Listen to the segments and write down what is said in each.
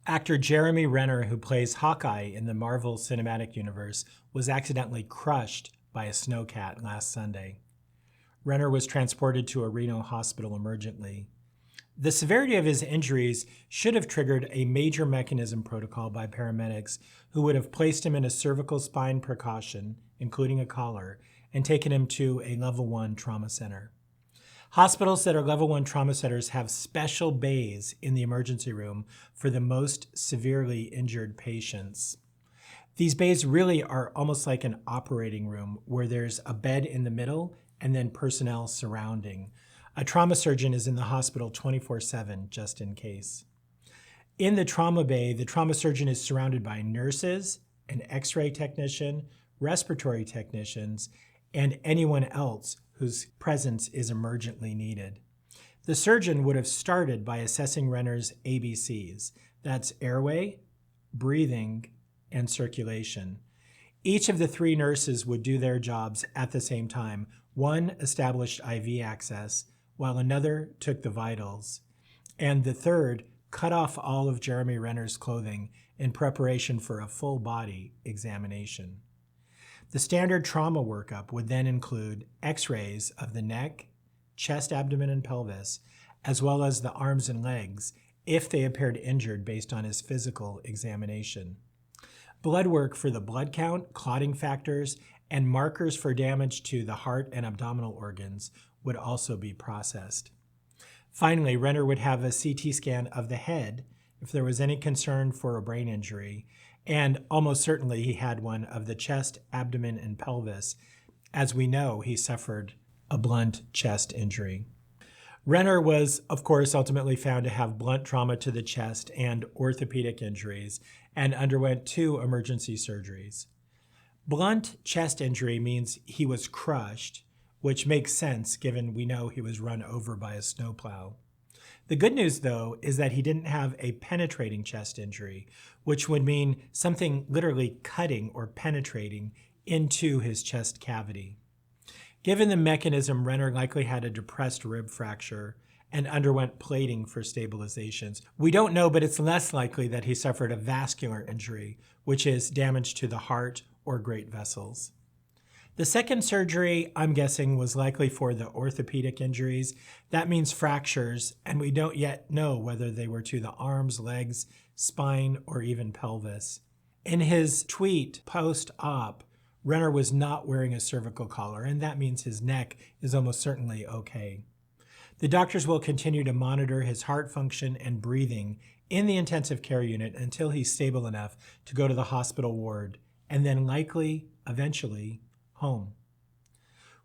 Actor Jeremy Renner, who plays Hawkeye in the Marvel Cinematic Universe, was accidentally crushed by a snowcat last Sunday. Renner was transported to a Reno hospital emergently. The severity of his injuries should have triggered a major mechanism protocol by paramedics who would have placed him in a cervical spine precaution, including a collar, and taken him to a level 1 trauma center. Hospitals that are level 1 trauma centers have special bays in the emergency room for the most severely injured patients. These bays really are almost like an operating room where there's a bed in the middle and then personnel surrounding. A trauma surgeon is in the hospital 24/7 just in case. In the trauma bay, the trauma surgeon is surrounded by nurses, an x-ray technician, respiratory technicians, and anyone else whose presence is emergently needed. The surgeon would have started by assessing Renner's ABCs. That's airway, breathing, and circulation. Each of the 3 nurses would do their jobs at the same time. One established IV access, while another took the vitals, and the third cut off all of Jeremy Renner's clothing in preparation for a full body examination. The standard trauma workup would then include x-rays of the neck, chest, abdomen, and pelvis, as well as the arms and legs if they appeared injured based on his physical examination. Blood work for the blood count, clotting factors, and markers for damage to the heart and abdominal organs would also be processed. Finally, Renner would have a CT scan of the head if there was any concern for a brain injury, and almost certainly he had one of the chest, abdomen, and pelvis. As we know, he suffered a blunt chest injury. Renner was, of course, ultimately found to have blunt trauma to the chest and orthopedic injuries and underwent 2 emergency surgeries. Blunt chest injury means he was crushed, which makes sense given we know he was run over by a snowplow. The good news, though, is that he didn't have a penetrating chest injury, which would mean something literally cutting or penetrating into his chest cavity. Given the mechanism, Renner likely had a depressed rib fracture and underwent plating for stabilizations. We don't know, but it's less likely that he suffered a vascular injury, which is damage to the heart or great vessels. The second surgery, I'm guessing, was likely for the orthopedic injuries. That means fractures, and we don't yet know whether they were to the arms, legs, spine, or even pelvis. In his tweet post-op, Renner was not wearing a cervical collar, and that means his neck is almost certainly okay. The doctors will continue to monitor his heart function and breathing in the intensive care unit until he's stable enough to go to the hospital ward, and then likely, eventually, home.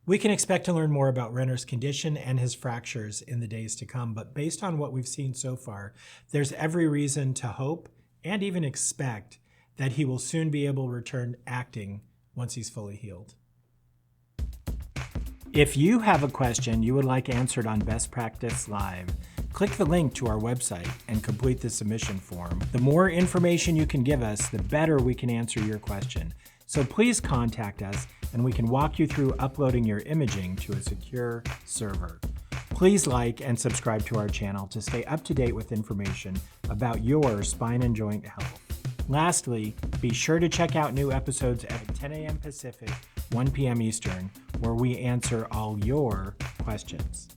We can expect to learn more about Renner's condition and his fractures in the days to come, but based on what we've seen so far, there's every reason to hope and even expect that he will soon be able to return acting once he's fully healed. If you have a question you would like answered on Best Practice Live, click the link to our website and complete the submission form. The more information you can give us, the better we can answer your question. So please contact us and we can walk you through uploading your imaging to a secure server. Please like and subscribe to our channel to stay up to date with information about your spine and joint health. Lastly, be sure to check out new episodes at 10 a.m. Pacific, 1 p.m. Eastern, where we answer all your questions.